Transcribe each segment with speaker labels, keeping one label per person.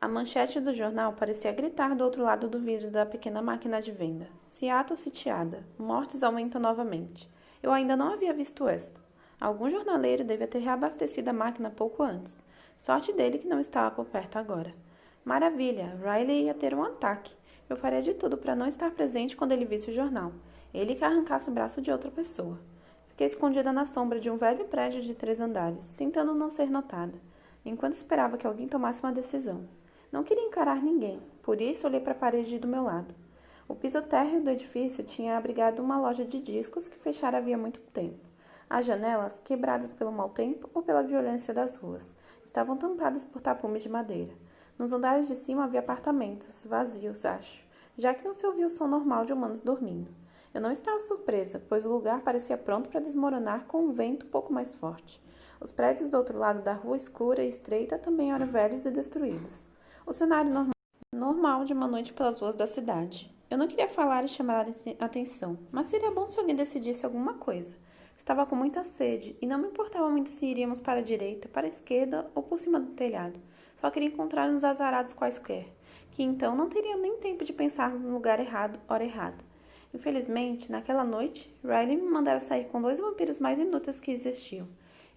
Speaker 1: A manchete do jornal parecia gritar do outro lado do vidro da pequena máquina de venda. Seattle sitiada. Mortes aumentam novamente. Eu ainda não havia visto esta. Algum jornaleiro devia ter reabastecido a máquina pouco antes. Sorte dele que não estava por perto agora. Maravilha! Riley ia ter um ataque. Eu faria de tudo para não estar presente quando ele visse o jornal. Ele que arrancasse o braço de outra pessoa. Fiquei escondida na sombra de um velho prédio de 3 andares, tentando não ser notada, enquanto esperava que alguém tomasse uma decisão. Não queria encarar ninguém, por isso olhei para a parede do meu lado. O piso térreo do edifício tinha abrigado uma loja de discos que fechara havia muito tempo. As janelas, quebradas pelo mau tempo ou pela violência das ruas, estavam tampadas por tapumes de madeira. Nos andares de cima havia apartamentos, vazios, acho, já que não se ouvia o som normal de humanos dormindo. Eu não estava surpresa, pois o lugar parecia pronto para desmoronar com um vento pouco mais forte. Os prédios do outro lado da rua escura e estreita também eram velhos e destruídos. O cenário normal de uma noite pelas ruas da cidade. Eu não queria falar e chamar atenção, mas seria bom se alguém decidisse alguma coisa. Estava com muita sede e não me importava muito se iríamos para a direita, para a esquerda ou por cima do telhado. Só queria encontrar uns azarados quaisquer, que então não teriam nem tempo de pensar no lugar errado, hora errada. Infelizmente, naquela noite, Riley me mandara sair com 2 vampiros mais inúteis que existiam.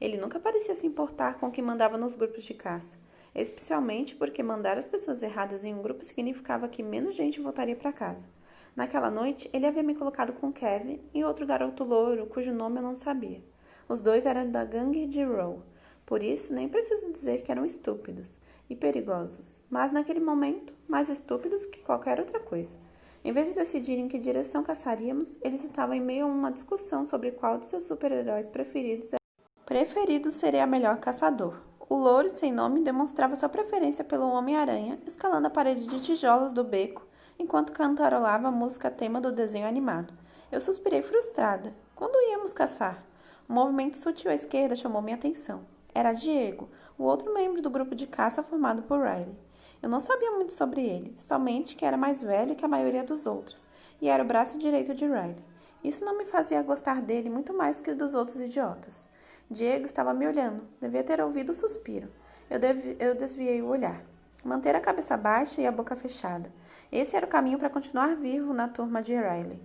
Speaker 1: Ele nunca parecia se importar com o que mandava nos grupos de caça. Especialmente porque mandar as pessoas erradas em um grupo significava que menos gente voltaria para casa. Naquela noite, ele havia me colocado com Kevin e outro garoto louro cujo nome eu não sabia. Os dois eram da gangue de Row, por isso nem preciso dizer que eram estúpidos e perigosos, mas naquele momento, mais estúpidos que qualquer outra coisa. Em vez de decidir em que direção caçaríamos, eles estavam em meio a uma discussão sobre qual de seus super-heróis preferidos seria o melhor caçador. O louro sem nome demonstrava sua preferência pelo Homem-Aranha, escalando a parede de tijolos do beco, enquanto cantarolava a música tema do desenho animado. Eu suspirei frustrada. Quando íamos caçar? Um movimento sutil à esquerda chamou minha atenção. Era Diego, o outro membro do grupo de caça formado por Riley. Eu não sabia muito sobre ele, somente que era mais velho que a maioria dos outros, e era o braço direito de Riley. Isso não me fazia gostar dele muito mais que dos outros idiotas. Diego estava me olhando. Devia ter ouvido o suspiro. Eu desviei o olhar. Manter a cabeça baixa e a boca fechada. Esse era o caminho para continuar vivo na turma de Riley.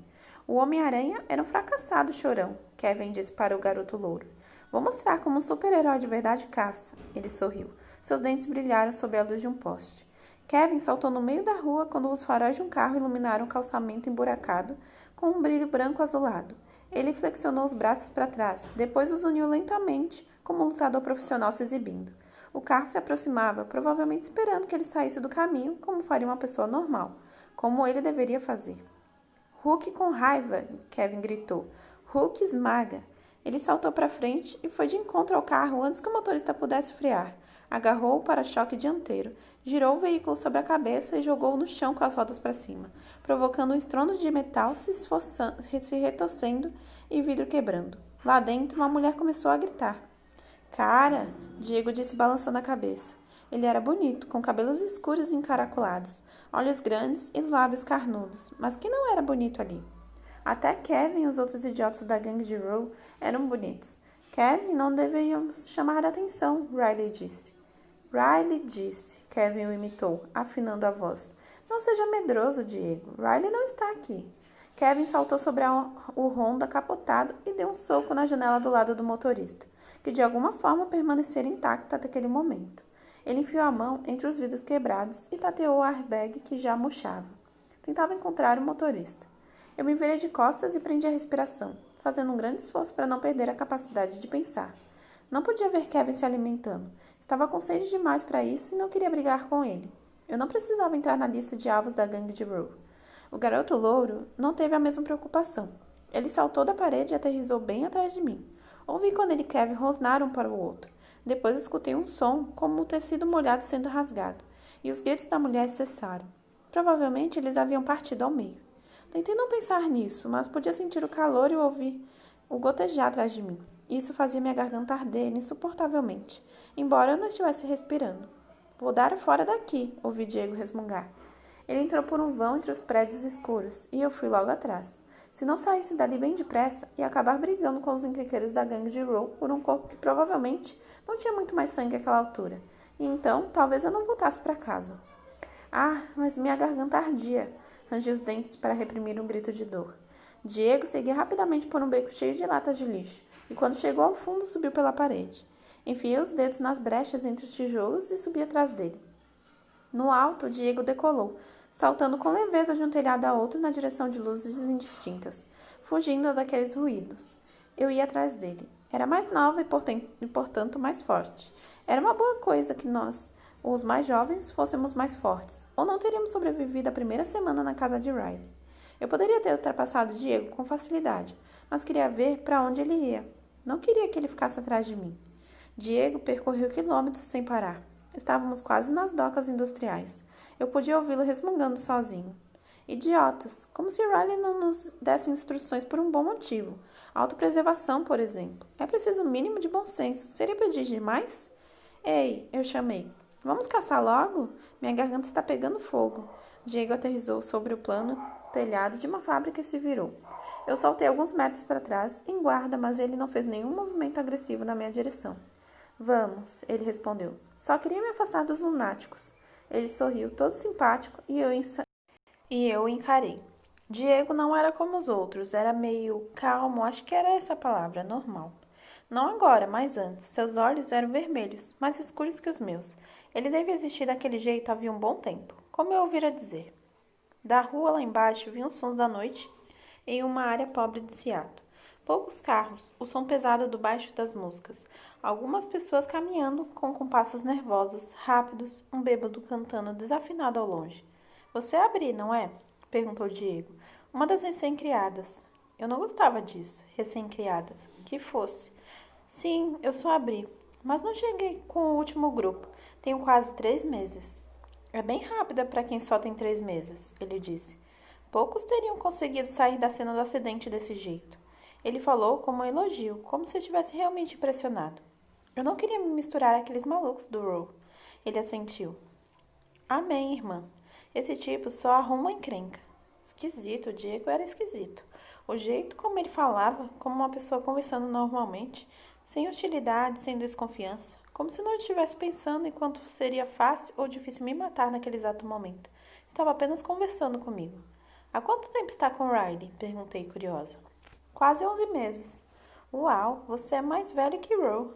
Speaker 1: O Homem-Aranha era um fracassado chorão, Kevin disse para o garoto louro. Vou mostrar como um super-herói de verdade caça. Ele sorriu. Seus dentes brilharam sob a luz de um poste. Kevin saltou no meio da rua quando os faróis de um carro iluminaram o calçamento emburacado com um brilho branco azulado. Ele flexionou os braços para trás, depois os uniu lentamente, como um lutador profissional se exibindo. O carro se aproximava, provavelmente esperando que ele saísse do caminho, como faria uma pessoa normal, como ele deveria fazer. Hulk com raiva, Kevin gritou. Hulk esmaga. Ele saltou para frente e foi de encontro ao carro antes que o motorista pudesse frear. Agarrou o para-choque dianteiro, girou o veículo sobre a cabeça e jogou-o no chão com as rodas para cima, provocando um estrondo de metal se retorcendo e vidro quebrando. Lá dentro, uma mulher começou a gritar. Cara, Diego disse balançando a cabeça. Ele era bonito, com cabelos escuros e encaracolados, olhos grandes e lábios carnudos, mas quem não era bonito ali? Até Kevin e os outros idiotas da gangue de Row eram bonitos. Kevin, não deveríamos chamar a atenção, Riley disse. Riley disse, Kevin o imitou, afinando a voz. Não seja medroso, Diego. Riley não está aqui. Kevin saltou sobre o Honda capotado e deu um soco na janela do lado do motorista, que de alguma forma permanecera intacta até aquele momento. Ele enfiou a mão entre os vidros quebrados e tateou o airbag que já murchava. Tentava encontrar o motorista. Eu me virei de costas e prendi a respiração, fazendo um grande esforço para não perder a capacidade de pensar. Não podia ver Kevin se alimentando. Estava com sede demais para isso e não queria brigar com ele. Eu não precisava entrar na lista de alvos da gangue de Row. O garoto louro não teve a mesma preocupação. Ele saltou da parede e aterrissou bem atrás de mim. Ouvi quando ele e Kevin rosnaram um para o outro. Depois escutei um som, como o tecido molhado sendo rasgado, e os gritos da mulher cessaram. Provavelmente eles haviam partido ao meio. Tentei não pensar nisso, mas podia sentir o calor e ouvir o gotejar atrás de mim. Isso fazia minha garganta arder insuportavelmente, embora eu não estivesse respirando. Vou dar fora daqui, ouvi Diego resmungar. Ele entrou por um vão entre os prédios escuros, e eu fui logo atrás. Se não saísse dali bem depressa, ia acabar brigando com os encrenqueiros da gangue de Row por um corpo que provavelmente não tinha muito mais sangue àquela altura. E então, talvez eu não voltasse para casa. Ah, mas minha garganta ardia. Rangi os dentes para reprimir um grito de dor. Diego seguia rapidamente por um beco cheio de latas de lixo, e quando chegou ao fundo, subiu pela parede. Enfiei os dedos nas brechas entre os tijolos e subi atrás dele. No alto, Diego decolou, saltando com leveza de um telhado a outro na direção de luzes indistintas, fugindo daqueles ruídos. Eu ia atrás dele. Era mais nova e, portanto, mais forte. Era uma boa coisa que nós, os mais jovens, fôssemos mais fortes, ou não teríamos sobrevivido a primeira semana na casa de Riley. Eu poderia ter ultrapassado Diego com facilidade, mas queria ver para onde ele ia. Não queria que ele ficasse atrás de mim. Diego percorreu quilômetros sem parar. Estávamos quase nas docas industriais. Eu podia ouvi-lo resmungando sozinho. Idiotas, como se Riley não nos desse instruções por um bom motivo. Autopreservação, por exemplo. É preciso o mínimo de bom senso. Seria pedir demais? Ei, eu chamei. Vamos caçar logo? Minha garganta está pegando fogo. Diego aterrissou sobre o plano telhado de uma fábrica e se virou. Eu saltei alguns metros para trás, em guarda, mas ele não fez nenhum movimento agressivo na minha direção. Vamos, ele respondeu. Só queria me afastar dos lunáticos. Ele sorriu, todo simpático, e eu o encarei. Diego não era como os outros, era meio calmo, acho que era essa a palavra, normal. Não agora, mas antes. Seus olhos eram vermelhos, mais escuros que os meus. Ele devia existir daquele jeito havia um bom tempo, como eu ouvira dizer. Da rua lá embaixo vinham os sons da noite em uma área pobre de Seattle. Poucos carros, o som pesado do baixo das moscas. Algumas pessoas caminhando com compassos nervosos, rápidos, um bêbado cantando desafinado ao longe. Você é a Bri, não é? Perguntou Diego. Uma das recém-criadas. Eu não gostava disso, recém-criada. Que fosse. Sim, eu sou a Bri, mas não cheguei com o último grupo. Tenho quase 3 meses. É bem rápida para quem só tem 3 meses, ele disse. Poucos teriam conseguido sair da cena do acidente desse jeito. Ele falou como um elogio, como se estivesse realmente impressionado. Eu não queria me misturar àqueles malucos do Row. Ele assentiu. Amém, irmã. Esse tipo só arruma encrenca. Esquisito, o Diego era esquisito. O jeito como ele falava, como uma pessoa conversando normalmente, sem hostilidade, sem desconfiança, como se não estivesse pensando em quanto seria fácil ou difícil me matar naquele exato momento. Estava apenas conversando comigo. Há quanto tempo está com Riley? Perguntei, curiosa. Quase 11 meses. Uau, você é mais velho que Roe.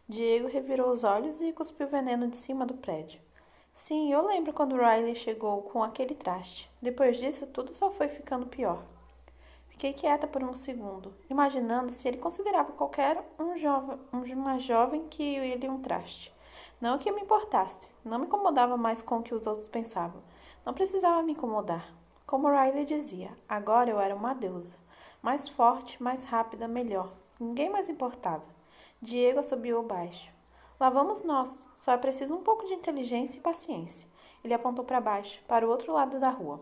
Speaker 1: Diego revirou os olhos e cuspiu veneno de cima do prédio. Sim, eu lembro quando Riley chegou com aquele traste. Depois disso, tudo só foi ficando pior. Fiquei quieta por um segundo, imaginando se ele considerava qualquer uma jovem que ele um traste. Não que eu me importasse, não me incomodava mais com o que os outros pensavam. Não precisava me incomodar. Como Riley dizia, agora eu era uma deusa. Mais forte, mais rápida, melhor. Ninguém mais importava. Diego assobiou baixo. Lá vamos nós. Só é preciso um pouco de inteligência e paciência. Ele apontou para baixo, para o outro lado da rua.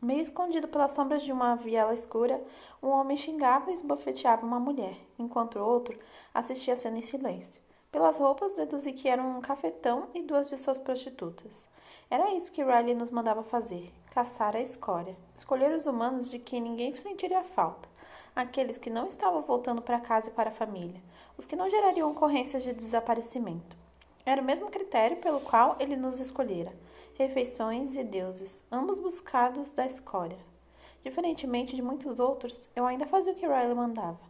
Speaker 1: Meio escondido pelas sombras de uma viela escura, um homem xingava e esbofeteava uma mulher, enquanto o outro assistia a cena em silêncio. Pelas roupas, deduzi que eram um cafetão e 2 de suas prostitutas. Era isso que Riley nos mandava fazer, caçar a escória, escolher os humanos de quem ninguém sentiria falta, aqueles que não estavam voltando para casa e para a família, os que não gerariam ocorrências de desaparecimento. Era o mesmo critério pelo qual ele nos escolhera, refeições e deuses, ambos buscados da escória. Diferentemente de muitos outros, eu ainda fazia o que Riley mandava.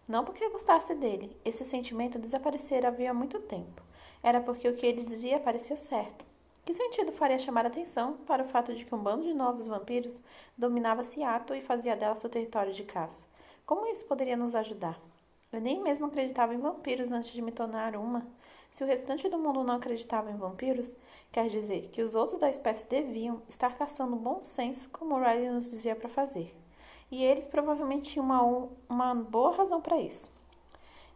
Speaker 1: Não porque gostasse dele, esse sentimento desaparecera havia muito tempo. Era porque o que ele dizia parecia certo. Que sentido faria chamar atenção para o fato de que um bando de novos vampiros dominava Seattle e fazia dela seu território de caça? Como isso poderia nos ajudar? Eu nem mesmo acreditava em vampiros antes de me tornar uma. Se o restante do mundo não acreditava em vampiros, quer dizer que os outros da espécie deviam estar caçando bom senso, como Riley nos dizia para fazer. E eles provavelmente tinham uma boa razão para isso.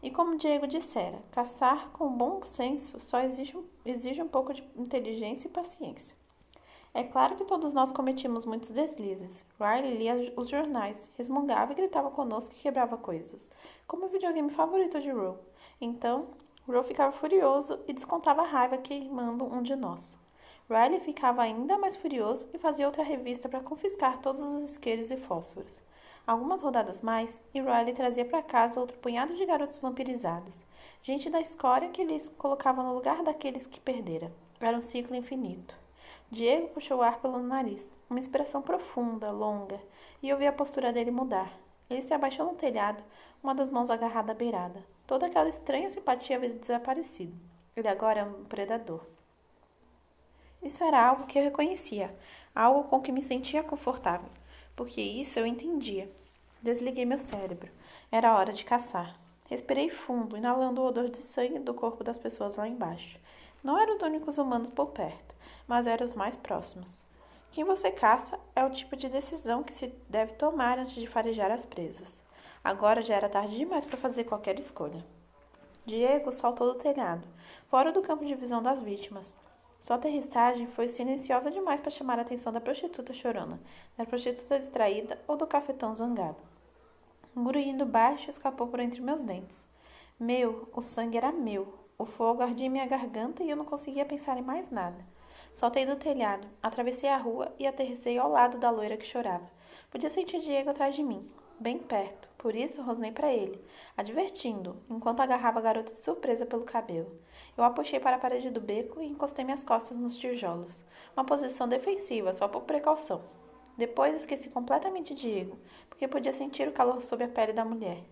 Speaker 1: E como Diego dissera, caçar com bom senso só exige um pouco de inteligência e paciência. É claro que todos nós cometimos muitos deslizes. Riley lia os jornais, resmungava e gritava conosco e quebrava coisas, como o videogame favorito de Roe. Então, Roe ficava furioso e descontava a raiva queimando um de nós. Riley ficava ainda mais furioso e fazia outra revista para confiscar todos os isqueiros e fósforos. Algumas rodadas mais, e Riley trazia para casa outro punhado de garotos vampirizados. Gente da escória que eles colocavam no lugar daqueles que perdera. Era um ciclo infinito. Diego puxou o ar pelo nariz, uma inspiração profunda, longa, e eu vi a postura dele mudar. Ele se abaixou no telhado, uma das mãos agarrada à beirada. Toda aquela estranha simpatia havia desaparecido. Ele agora é um predador. Isso era algo que eu reconhecia, algo com que me sentia confortável, porque isso eu entendia. Desliguei meu cérebro. Era hora de caçar. Respirei fundo, inalando o odor de sangue do corpo das pessoas lá embaixo. Não eram os únicos humanos por perto, mas eram os mais próximos. Quem você caça é o tipo de decisão que se deve tomar antes de farejar as presas. Agora já era tarde demais para fazer qualquer escolha. Diego saltou do telhado, fora do campo de visão das vítimas. Sua aterrissagem foi silenciosa demais para chamar a atenção da prostituta chorona, da prostituta distraída ou do cafetão zangado. Um grunhido baixo escapou por entre meus dentes. O sangue era meu. O fogo ardia em minha garganta e eu não conseguia pensar em mais nada. Saltei do telhado, atravessei a rua e aterrissei ao lado da loira que chorava. Podia sentir Diego atrás de mim, bem perto, por isso rosnei para ele, advertindo-o, enquanto agarrava a garota de surpresa pelo cabelo. Eu a puxei para a parede do beco e encostei minhas costas nos tijolos. Uma posição defensiva, só por precaução. Depois esqueci completamente Diego, porque podia sentir o calor sob a pele da mulher.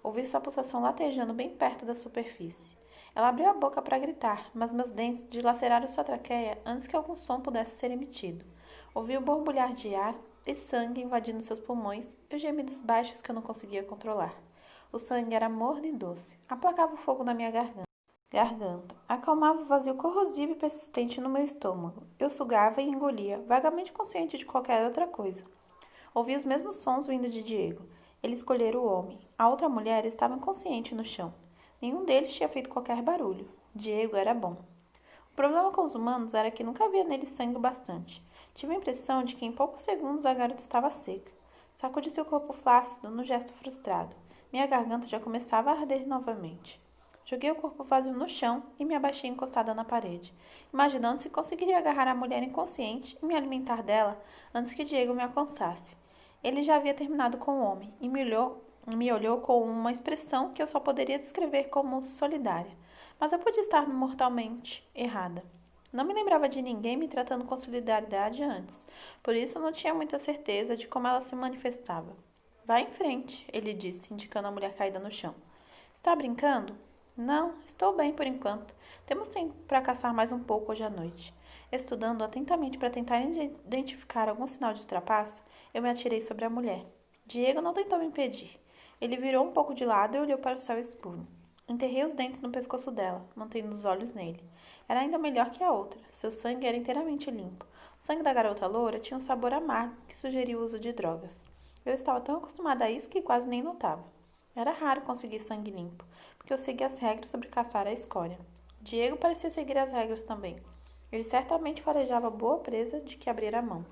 Speaker 1: Ouvi sua pulsação latejando bem perto da superfície. Ela abriu a boca para gritar, mas meus dentes dilaceraram sua traqueia antes que algum som pudesse ser emitido. Ouvi o borbulhar de ar e sangue invadindo seus pulmões e os gemidos baixos que eu não conseguia controlar. O sangue era morno e doce, aplacava o fogo na minha garganta, acalmava o vazio corrosivo e persistente no meu estômago. Eu sugava e engolia, vagamente consciente de qualquer outra coisa. Ouvi os mesmos sons vindo de Diego. Ele escolhera o homem. A outra mulher estava inconsciente no chão. Nenhum deles tinha feito qualquer barulho. Diego era bom. O problema com os humanos era que nunca havia neles sangue o bastante. Tive a impressão de que em poucos segundos a garota estava seca. Sacudi seu corpo flácido no gesto frustrado. Minha garganta já começava a arder novamente. Joguei o corpo vazio no chão e me abaixei encostada na parede, imaginando se conseguiria agarrar a mulher inconsciente e me alimentar dela antes que Diego me alcançasse. Ele já havia terminado com o homem e me olhou com uma expressão que eu só poderia descrever como solidária, mas eu podia estar mortalmente errada. Não me lembrava de ninguém me tratando com solidariedade antes, por isso não tinha muita certeza de como ela se manifestava. Vá em frente, ele disse, indicando a mulher caída no chão. Está brincando? Não, estou bem por enquanto. Temos tempo para caçar mais um pouco hoje à noite. Estudando atentamente para tentar identificar algum sinal de trapaça, eu me atirei sobre a mulher. Diego não tentou me impedir. Ele virou um pouco de lado e olhou para o céu escuro. Enterrei os dentes no pescoço dela, mantendo os olhos nele. Era ainda melhor que a outra. Seu sangue era inteiramente limpo. O sangue da garota loura tinha um sabor amargo que sugeria o uso de drogas. Eu estava tão acostumada a isso que quase nem notava. Era raro conseguir sangue limpo, porque eu seguia as regras sobre caçar a escória. Diego parecia seguir as regras também. Ele certamente farejava boa presa de que abrir a mão.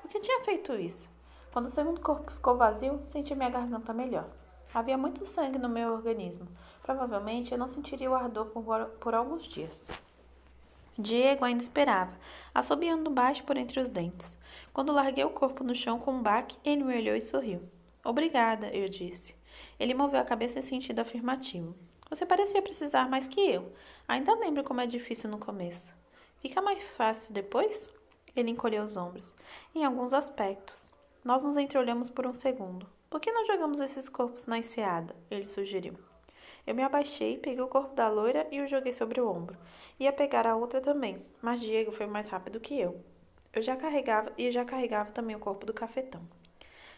Speaker 1: Por que tinha feito isso? Quando o segundo corpo ficou vazio, senti minha garganta melhor. Havia muito sangue no meu organismo. Provavelmente eu não sentiria o ardor por alguns dias. Diego ainda esperava, assobiando baixo por entre os dentes. Quando larguei o corpo no chão com um baque, ele me olhou e sorriu. Obrigada, eu disse. Ele moveu a cabeça em sentido afirmativo. Você parecia precisar mais que eu. Ainda lembro como é difícil no começo. Fica mais fácil depois? Ele encolheu os ombros. Em alguns aspectos. Nós nos entreolhamos por um segundo. Por que não jogamos esses corpos na enseada? Ele sugeriu. Eu me abaixei, peguei o corpo da loira e o joguei sobre o ombro. Ia pegar a outra também, mas Diego foi mais rápido que eu. Eu já carregava também o corpo do cafetão.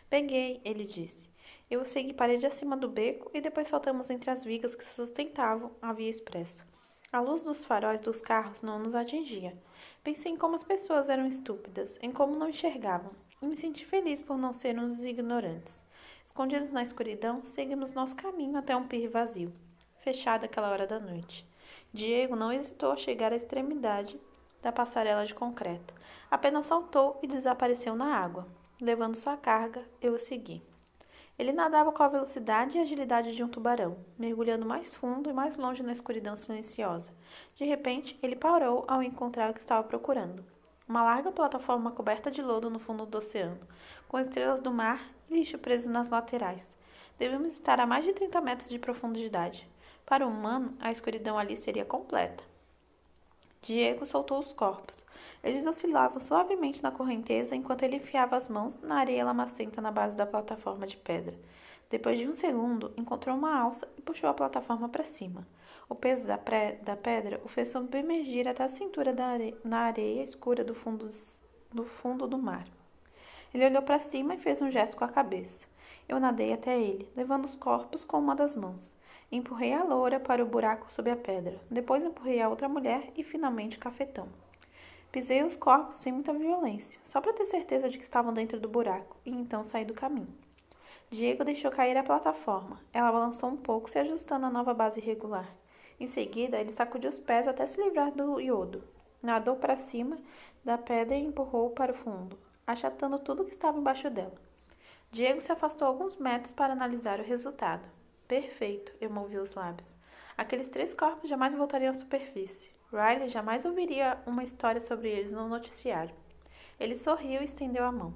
Speaker 1: Peguei, ele disse. Eu o segui parede acima do beco e depois saltamos entre as vigas que sustentavam a via expressa. A luz dos faróis dos carros não nos atingia. Pensei em como as pessoas eram estúpidas, em como não enxergavam, e me senti feliz por não ser um dos ignorantes. Escondidos na escuridão, seguimos nosso caminho até um pier vazio, fechado àquela hora da noite. Diego não hesitou a chegar à extremidade da passarela de concreto. Apenas saltou e desapareceu na água. Levando sua carga, eu o segui. Ele nadava com a velocidade e agilidade de um tubarão, mergulhando mais fundo e mais longe na escuridão silenciosa. De repente, ele parou ao encontrar o que estava procurando. Uma larga plataforma coberta de lodo no fundo do oceano, com estrelas do mar e lixo preso nas laterais. Devíamos estar a mais de 30 metros de profundidade. Para o humano, a escuridão ali seria completa. Diego soltou os corpos. Eles oscilavam suavemente na correnteza enquanto ele enfiava as mãos na areia lamacenta na base da plataforma de pedra. Depois de um segundo, encontrou uma alça e puxou a plataforma para cima. O peso da pedra o fez submergir até a cintura na areia escura do fundo do mar. Ele olhou para cima e fez um gesto com a cabeça. Eu nadei até ele, levando os corpos com uma das mãos. Empurrei a loura para o buraco sob a pedra. Depois empurrei a outra mulher e, finalmente, o cafetão. Pisei os corpos sem muita violência, só para ter certeza de que estavam dentro do buraco, e então saí do caminho. Diego deixou cair a plataforma. Ela balançou um pouco, se ajustando à nova base irregular. Em seguida, ele sacudiu os pés até se livrar do iodo. Nadou para cima da pedra e empurrou para o fundo, achatando tudo que estava embaixo dela. Diego se afastou alguns metros para analisar o resultado. Perfeito, eu movi os lábios. Aqueles 3 corpos jamais voltariam à superfície. Riley jamais ouviria uma história sobre eles no noticiário. Ele sorriu e estendeu a mão.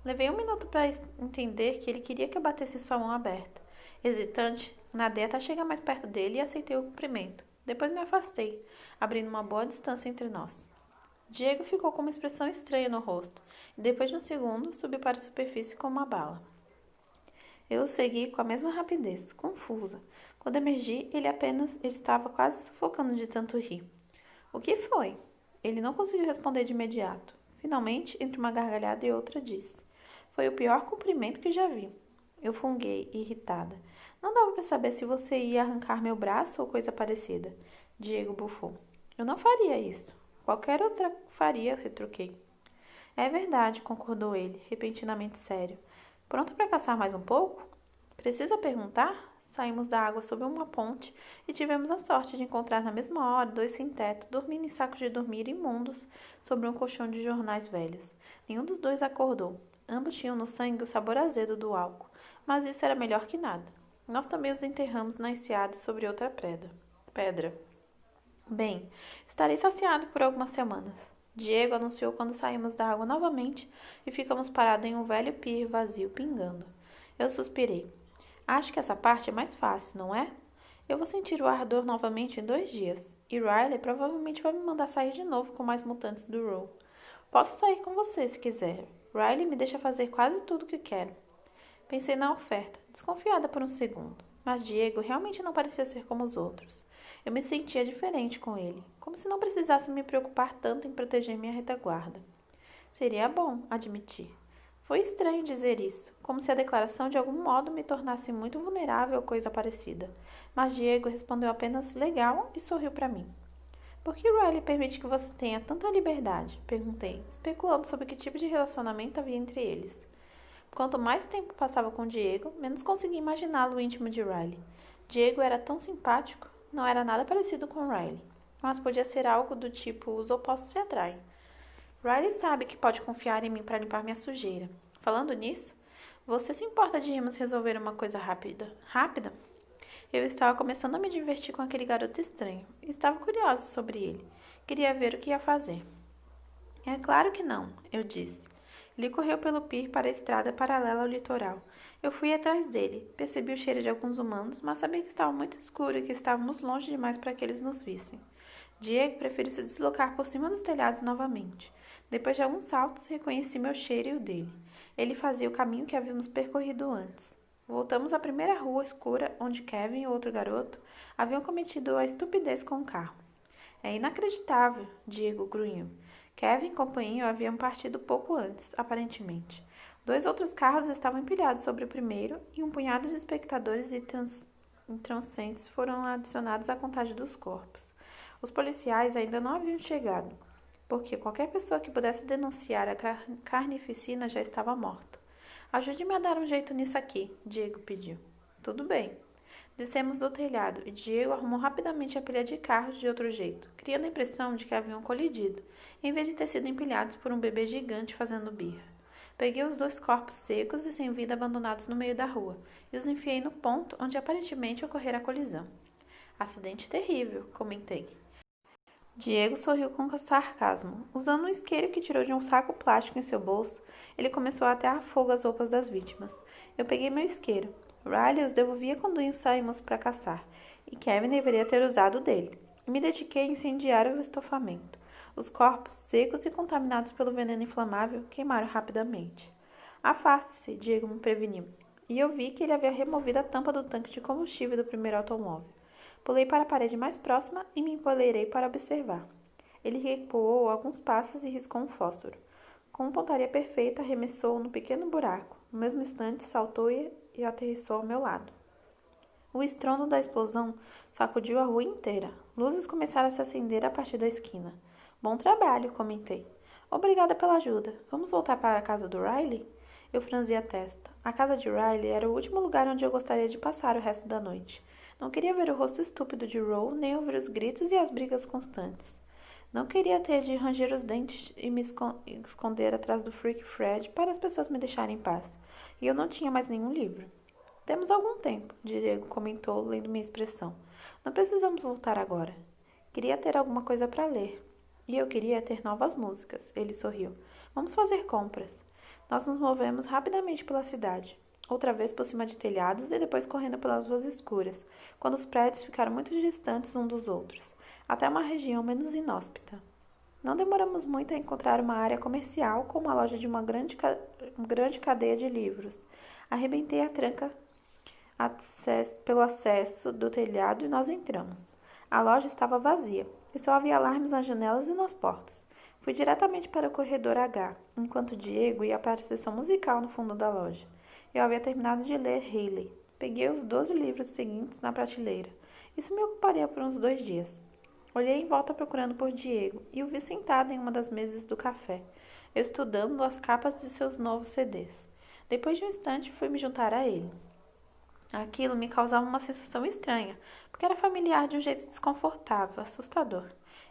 Speaker 1: Levei um minuto para entender que ele queria que eu batesse sua mão aberta. Hesitante, nadei até chegar mais perto dele e aceitei o cumprimento. Depois me afastei, abrindo uma boa distância entre nós. Diego ficou com uma expressão estranha no rosto, e depois de um segundo, subiu para a superfície como uma bala. Eu o segui com a mesma rapidez, confusa. Quando emergi, ele estava quase sufocando de tanto rir. O que foi? Ele não conseguiu responder de imediato. Finalmente, entre uma gargalhada e outra, disse. Foi o pior cumprimento que já vi. Eu funguei, irritada. Não dava para saber se você ia arrancar meu braço ou coisa parecida. Diego bufou. Eu não faria isso. Qualquer outra faria, retruquei. É verdade, concordou ele, repentinamente sério. Pronto para caçar mais um pouco? Precisa perguntar? Saímos da água sob uma ponte e tivemos a sorte de encontrar na mesma hora 2 sem-teto dormindo em sacos de dormir imundos sobre um colchão de jornais velhos. Nenhum dos 2 acordou. Ambos tinham no sangue o sabor azedo do álcool, mas isso era melhor que nada. Nós também os enterramos na enseada sobre outra pedra. Bem, estarei saciado por algumas semanas. Diego anunciou quando saímos da água novamente e ficamos parados em um velho pier vazio, pingando. Eu suspirei. Acho que essa parte é mais fácil, não é? Eu vou sentir o ardor novamente em 2 dias, e Riley provavelmente vai me mandar sair de novo com mais mutantes do Row. Posso sair com você se quiser. Riley me deixa fazer quase tudo o que quero. Pensei na oferta, desconfiada por um segundo, mas Diego realmente não parecia ser como os outros. Eu me sentia diferente com ele, como se não precisasse me preocupar tanto em proteger minha retaguarda. Seria bom, admiti. Foi estranho dizer isso, como se a declaração de algum modo me tornasse muito vulnerável ou coisa parecida. Mas Diego respondeu apenas legal e sorriu para mim. Por que Riley permite que você tenha tanta liberdade? Perguntei, especulando sobre que tipo de relacionamento havia entre eles. Quanto mais tempo passava com Diego, menos conseguia imaginá-lo íntimo de Riley. Diego era tão simpático, não era nada parecido com Riley, mas podia ser algo do tipo os opostos se atraem. Riley sabe que pode confiar em mim para limpar minha sujeira. Falando nisso, você se importa de irmos resolver uma coisa rápida? Rápida? Eu estava começando a me divertir com aquele garoto estranho. Estava curiosa sobre ele. Queria ver o que ia fazer. É claro que não, eu disse. Ele correu pelo pier para a estrada paralela ao litoral. Eu fui atrás dele. Percebi o cheiro de alguns humanos, mas sabia que estava muito escuro e que estávamos longe demais para que eles nos vissem. Diego preferiu se deslocar por cima dos telhados novamente. Depois de alguns saltos, reconheci meu cheiro e o dele. Ele fazia o caminho que havíamos percorrido antes. Voltamos à primeira rua escura, onde Kevin e o outro garoto haviam cometido a estupidez com o carro. É inacreditável, Diego grunhiu. Kevin e companhia haviam partido pouco antes, aparentemente. 2 outros carros estavam empilhados sobre o primeiro e um punhado de espectadores e transcendentes foram adicionados à contagem dos corpos. Os policiais ainda não haviam chegado, porque qualquer pessoa que pudesse denunciar a carnificina já estava morta. Ajude-me a dar um jeito nisso aqui, Diego pediu. Tudo bem. Descemos do telhado e Diego arrumou rapidamente a pilha de carros de outro jeito, criando a impressão de que haviam colidido, em vez de ter sido empilhados por um bebê gigante fazendo birra. Peguei os 2 corpos secos e sem vida abandonados no meio da rua e os enfiei no ponto onde aparentemente ocorrera a colisão. Acidente terrível, comentei. Diego sorriu com sarcasmo. Usando um isqueiro que tirou de um saco plástico em seu bolso, ele começou a atear fogo às roupas das vítimas. Eu peguei meu isqueiro. Riley os devolvia quando saímos para caçar, e Kevin deveria ter usado o dele. Me dediquei a incendiar o estofamento. Os corpos, secos e contaminados pelo veneno inflamável, queimaram rapidamente. Afaste-se, Diego me preveniu, e eu vi que ele havia removido a tampa do tanque de combustível do primeiro automóvel. Pulei para a parede mais próxima e me empoleirei para observar. Ele recuou alguns passos e riscou um fósforo. Com pontaria perfeita, arremessou-o no pequeno buraco. No mesmo instante, saltou e aterrissou ao meu lado. O estrondo da explosão sacudiu a rua inteira. Luzes começaram a se acender a partir da esquina. Bom trabalho, comentei. Obrigada pela ajuda. Vamos voltar para a casa do Riley? Eu franzi a testa. A casa de Riley era o último lugar onde eu gostaria de passar o resto da noite. Não queria ver o rosto estúpido de Roe, nem ouvir os gritos e as brigas constantes. Não queria ter de ranger os dentes e me esconder atrás do Freak Fred para as pessoas me deixarem em paz. E eu não tinha mais nenhum livro. Temos algum tempo, Diego comentou, lendo minha expressão. Não precisamos voltar agora. Queria ter alguma coisa para ler. E eu queria ter novas músicas, ele sorriu. Vamos fazer compras. Nós nos movemos rapidamente pela cidade. Outra vez por cima de telhados e depois correndo pelas ruas escuras, quando os prédios ficaram muito distantes uns dos outros, até uma região menos inóspita. Não demoramos muito a encontrar uma área comercial com uma loja de uma grande cadeia de livros. Arrebentei a tranca pelo acesso do telhado e nós entramos. A loja estava vazia, e só havia alarmes nas janelas e nas portas. Fui diretamente para o corredor H, enquanto Diego ia para a seção musical no fundo da loja. Eu havia terminado de ler Haley. Peguei os 12 livros seguintes na prateleira. Isso me ocuparia por uns 2 dias. Olhei em volta procurando por Diego e o vi sentado em uma das mesas do café, estudando as capas de seus novos CDs. Depois de um instante, fui me juntar a ele. Aquilo me causava uma sensação estranha, porque era familiar de um jeito desconfortável, assustador.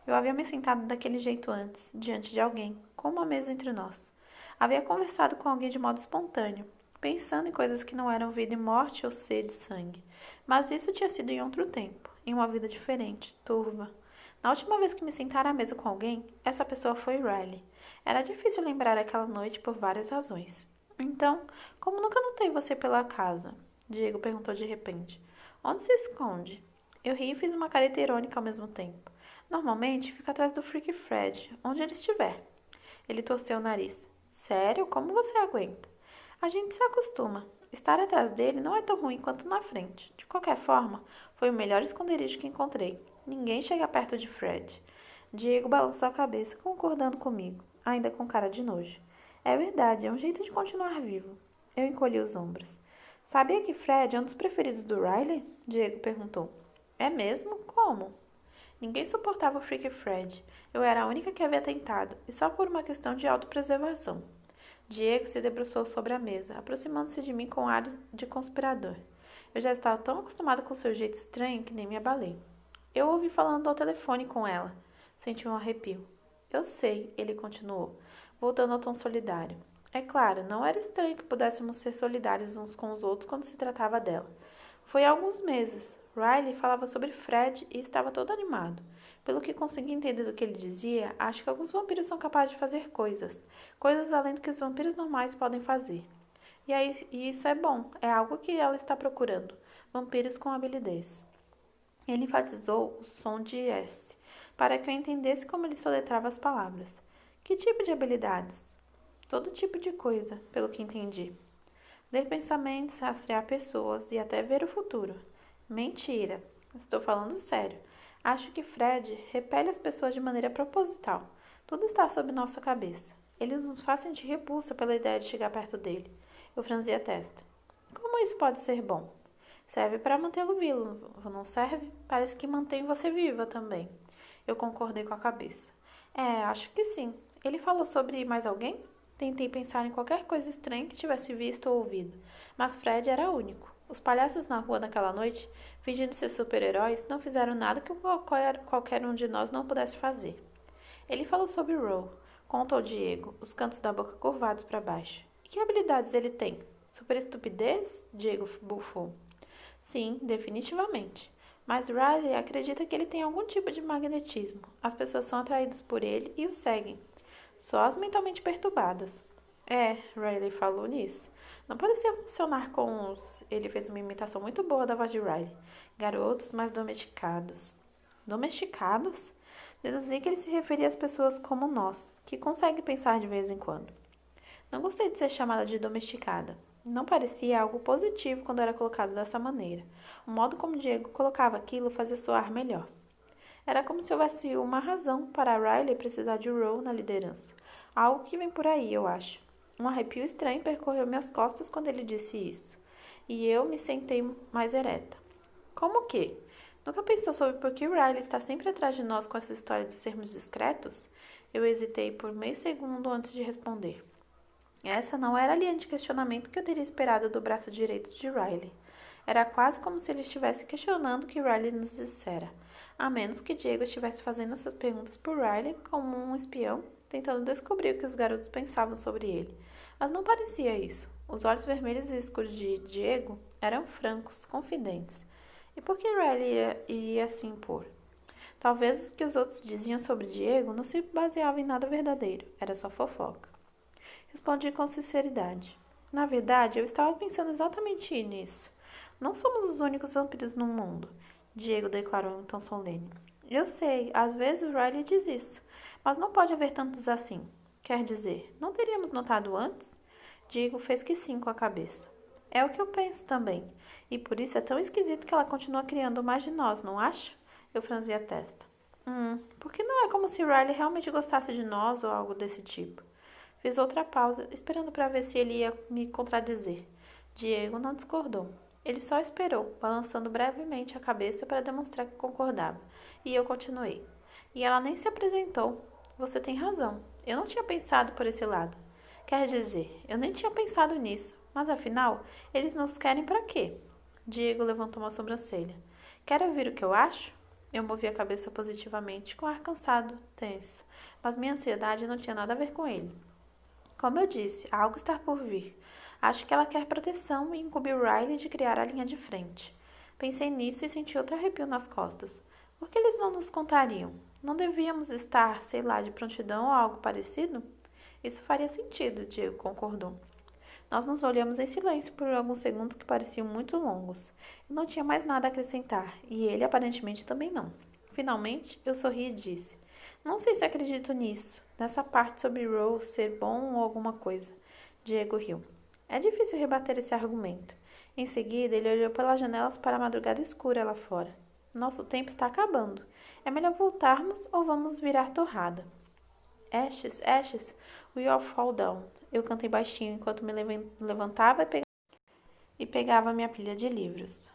Speaker 1: Eu havia me sentado daquele jeito antes, diante de alguém, com uma mesa entre nós. Havia conversado com alguém de modo espontâneo, pensando em coisas que não eram vida e morte ou sede e sangue. Mas isso tinha sido em outro tempo, em uma vida diferente, turva. Na última vez que me sentara à mesa com alguém, essa pessoa foi Riley. Era difícil lembrar aquela noite por várias razões. Então, como nunca notei você pela casa? Diego perguntou de repente. Onde se esconde? Eu ri e fiz uma careta irônica ao mesmo tempo. Normalmente, fica atrás do Freak Fred, onde ele estiver. Ele torceu o nariz. Sério? Como você aguenta? A gente se acostuma. Estar atrás dele não é tão ruim quanto na frente. De qualquer forma, foi o melhor esconderijo que encontrei. Ninguém chega perto de Fred. Diego balançou a cabeça, concordando comigo, ainda com cara de nojo. É verdade, é um jeito de continuar vivo. Eu encolhi os ombros. Sabia que Fred é um dos preferidos do Riley? Diego perguntou. É mesmo? Como? Ninguém suportava o Freak Fred. Eu era a única que havia tentado, e só por uma questão de autopreservação. Diego se debruçou sobre a mesa, aproximando-se de mim com ar de conspirador. Eu já estava tão acostumada com seu jeito estranho que nem me abalei. Eu ouvi falando ao telefone com ela. Senti um arrepio. Eu sei, ele continuou, voltando ao tom solidário. É claro, não era estranho que pudéssemos ser solidários uns com os outros quando se tratava dela. Foi há alguns meses. Riley falava sobre Fred e estava todo animado. Pelo que consegui entender do que ele dizia, acho que alguns vampiros são capazes de fazer coisas. Coisas além do que os vampiros normais podem fazer. E isso é bom, é algo que ela está procurando. Vampiros com habilidades. Ele enfatizou o som de S, para que eu entendesse como ele soletrava as palavras. Que tipo de habilidades? Todo tipo de coisa, pelo que entendi. Ler pensamentos, rastrear pessoas e até ver o futuro. Mentira. Estou falando sério. Acho que Fred repele as pessoas de maneira proposital. Tudo está sob nossa cabeça. Ele nos faz sentir repulsa pela ideia de chegar perto dele. Eu franzi a testa. Como isso pode ser bom? Serve para mantê-lo vivo, não serve? Parece que mantém você viva também. Eu concordei com a cabeça. Acho que sim. Ele falou sobre mais alguém? Tentei pensar em qualquer coisa estranha que tivesse visto ou ouvido, mas Fred era único. Os palhaços na rua naquela noite, fingindo ser super-heróis, não fizeram nada que qualquer um de nós não pudesse fazer. Ele falou sobre Roe, contou Diego, os cantos da boca curvados para baixo. E que habilidades ele tem? Super estupidez? Diego bufou. Sim, definitivamente. Mas Riley acredita que ele tem algum tipo de magnetismo. As pessoas são atraídas por ele e o seguem. Só as mentalmente perturbadas. Riley falou nisso. Não parecia funcionar com os... Ele fez uma imitação muito boa da voz de Riley. Garotos mais domesticados. Domesticados? Deduzi que ele se referia às pessoas como nós, que conseguem pensar de vez em quando. Não gostei de ser chamada de domesticada. Não parecia algo positivo quando era colocado dessa maneira. O modo como Diego colocava aquilo fazia soar melhor. Era como se houvesse uma razão para Riley precisar de Roe na liderança. Algo que vem por aí, eu acho. Um arrepio estranho percorreu minhas costas quando ele disse isso. E eu me sentei mais ereta. Como que? Nunca pensou sobre por que Riley está sempre atrás de nós com essa história de sermos discretos? Eu hesitei por meio segundo antes de responder. Essa não era a linha de questionamento que eu teria esperado do braço direito de Riley. Era quase como se ele estivesse questionando o que Riley nos dissera, a menos que Diego estivesse fazendo essas perguntas por Riley como um espião, tentando descobrir o que os garotos pensavam sobre ele. Mas não parecia isso. Os olhos vermelhos e escuros de Diego eram francos, confidentes. E por que Riley iria se impor? Talvez o que os outros diziam sobre Diego não se baseava em nada verdadeiro, era só fofoca. Respondi com sinceridade. Na verdade, eu estava pensando exatamente nisso. Não somos os únicos vampiros no mundo, Diego declarou em tom solene. Eu sei, às vezes Riley diz isso, mas não pode haver tantos assim. Quer dizer, não teríamos notado antes? Diego fez que sim com a cabeça. É o que eu penso também, e por isso é tão esquisito que ela continua criando mais de nós, não acha? Eu franzi a testa. Porque não é como se Riley realmente gostasse de nós ou algo desse tipo. Fiz outra pausa, esperando para ver se ele ia me contradizer. Diego não discordou. Ele só esperou, balançando brevemente a cabeça para demonstrar que concordava. E eu continuei. E ela nem se apresentou. Você tem razão. Eu não tinha pensado por esse lado. Quer dizer, eu nem tinha pensado nisso. Mas afinal, eles nos querem para quê? Diego levantou uma sobrancelha. Quer ouvir o que eu acho? Eu movi a cabeça positivamente, com ar cansado, tenso. Mas minha ansiedade não tinha nada a ver com ele. Como eu disse, algo está por vir. Acho que ela quer proteção e incumbiu Riley de criar a linha de frente. Pensei nisso e senti outro arrepio nas costas. Por que eles não nos contariam? Não devíamos estar, sei lá, de prontidão ou algo parecido? Isso faria sentido, Diego concordou. Nós nos olhamos em silêncio por alguns segundos que pareciam muito longos. Eu não tinha mais nada a acrescentar, e ele aparentemente também não. Finalmente, eu sorri e disse: Não sei se acredito nisso, nessa parte sobre Rose ser bom ou alguma coisa. Diego riu. É difícil rebater esse argumento. Em seguida, ele olhou pelas janelas para a madrugada escura lá fora. Nosso tempo está acabando. É melhor voltarmos ou vamos virar torrada? Ashes, Ashes, we all fall down. Eu cantei baixinho enquanto me levantava e pegava minha pilha de livros.